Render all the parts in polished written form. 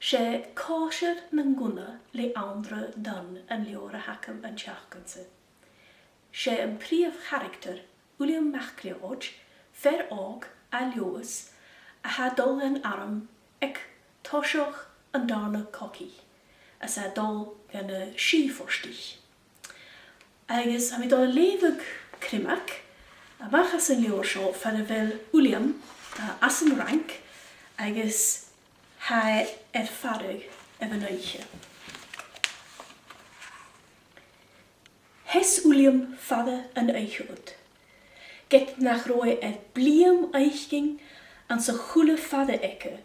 sé cóisiir na Gunna le andre dan an leor a hacam an teachgansa. Sé an príomh character William Macleod fer ág a leos a ha dul an arm ag toiseach an darna coci, as a dul gan a síforstich. Agus am I dul levig Criomagan, a machas an leor seo fer a bhfuil William as an rank agus ha farrig a bhanaithe. Hes William fada an eichud. Get nach roi bliam eichging an sa chule fada ecke,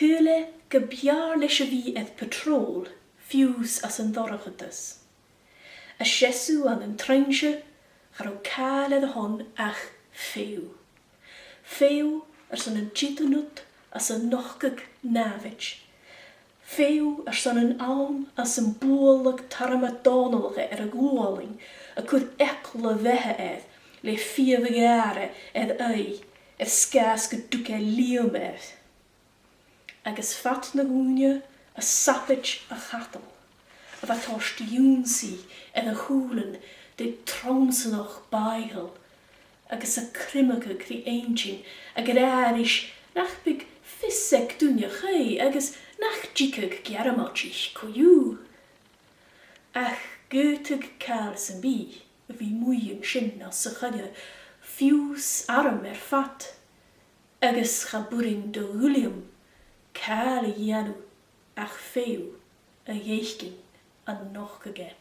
hule gebiar lesje wie patrol, fiús as an dorchatas. A shesu an an treintje, garo kale de hon ach feu. Feu san an chitanut as an nochgig navich. Feu san an alm as an boelig tarmadonalge a gwaling, a could ekle vehe le 4 jaren ei, skas geduke lium Agus fat na gúne a sapich a chatel, a wat torst júnsi a húlen de tronsenoch beigel, agus a krimmige the ancient, a gradis nach big fissek dunje gei, agus nach jikig germachich koju. Ach goetig kals en bi, vi moeien sin as se chadje, fiús arm fat, agus chaburing de William, kale janu, ach feu, a jeichting an noch ge.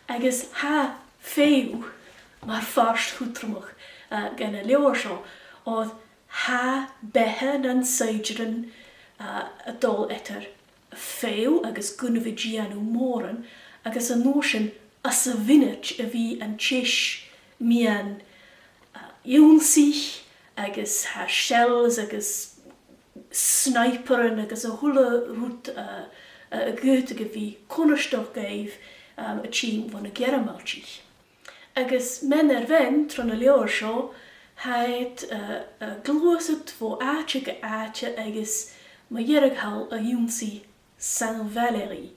Agus ha feu, maar farst goedrumig, gan a leorsho, od ha behe dan seideren a dol etter feu, agus gunnavigianu moren, agus a notion as a vinnage a vi an chish mian jonsich, agus ha shells, agus sniperen, agus a hule roet a goetige vi konnerstoch geef a team van a germalchich. Agus men ven tron a leor seo heit gloset vo aatje ge aatje agus ma jerig hal a junsi Saint Valerie,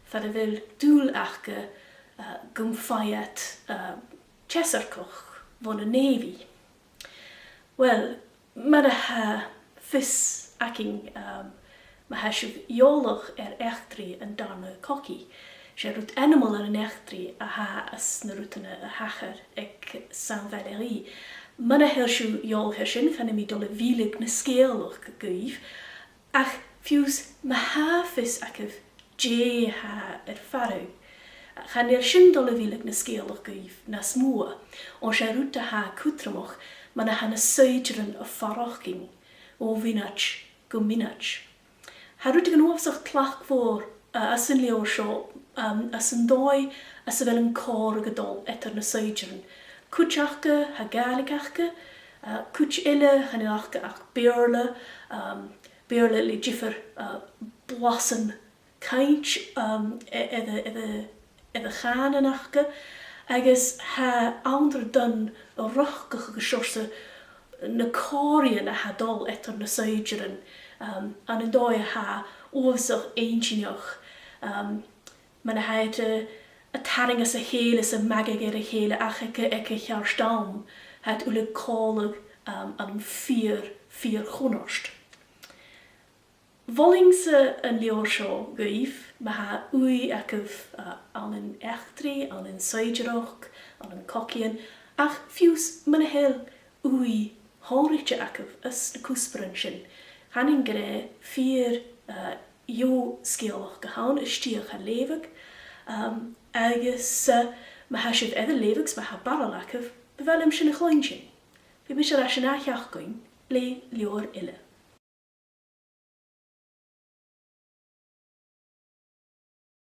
fad a vil doel achke gumfayet Cheserkoch van a navy. Well, ma ha vis aking ma ha shuv jolig echtri en darne cocky. Sé rút animal an echtri a ha as na rútene a hacher ag Saint Valerie. Manna hersú jol hersin gan mi dolle wielig na skeelog gegeef, ach fiús ma ha vis akef je ha farug. Gan sin dolle wielig na skeelog geef na smoe, on sé rút a ha kutramoch, manna ha na seideren a farachking, o vinach go minach. Ha rút gan oofzach tlach voor as een leeuw seo, as een dói, as a wel een kor gedol etter na seideren. Kutjachke, ha galikachke, kutj ille, hanachke ach beurle, beurle le jiffer blassen kaintj, edde ganenachke, agus ha ander dan a rochkige gesorse na korien a ha dol etter na seideren, an een dói ha oofzach eentjinoch, men heit a taring as a hele, as a magig a hele, ach eke jarstam, het ule kolig an 4 gunnerst. Vollingse een leorsho geef, ma ha ui akef an een echtri, an een seidjerok, an een kokien, ach fius men heel ui honritje akef as de kusprensjen. Han in gre 4 jo skeelach gehaan, is stier gaan levig, agus ma ha sif edde levigs, ma ha barrelakef, bevel hem sin a chlointje. Vi mis er as sin aachjach goin, le leor ille.